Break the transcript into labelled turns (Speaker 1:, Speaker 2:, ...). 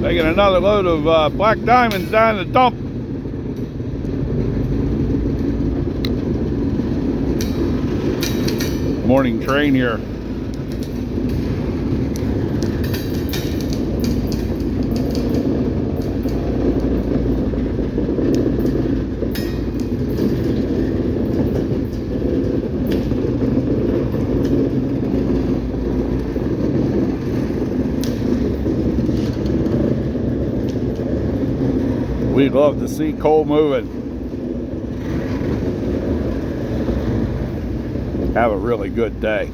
Speaker 1: Taking another load of black diamonds down the dump. Morning train here. We love to see coal moving. Have a really good day.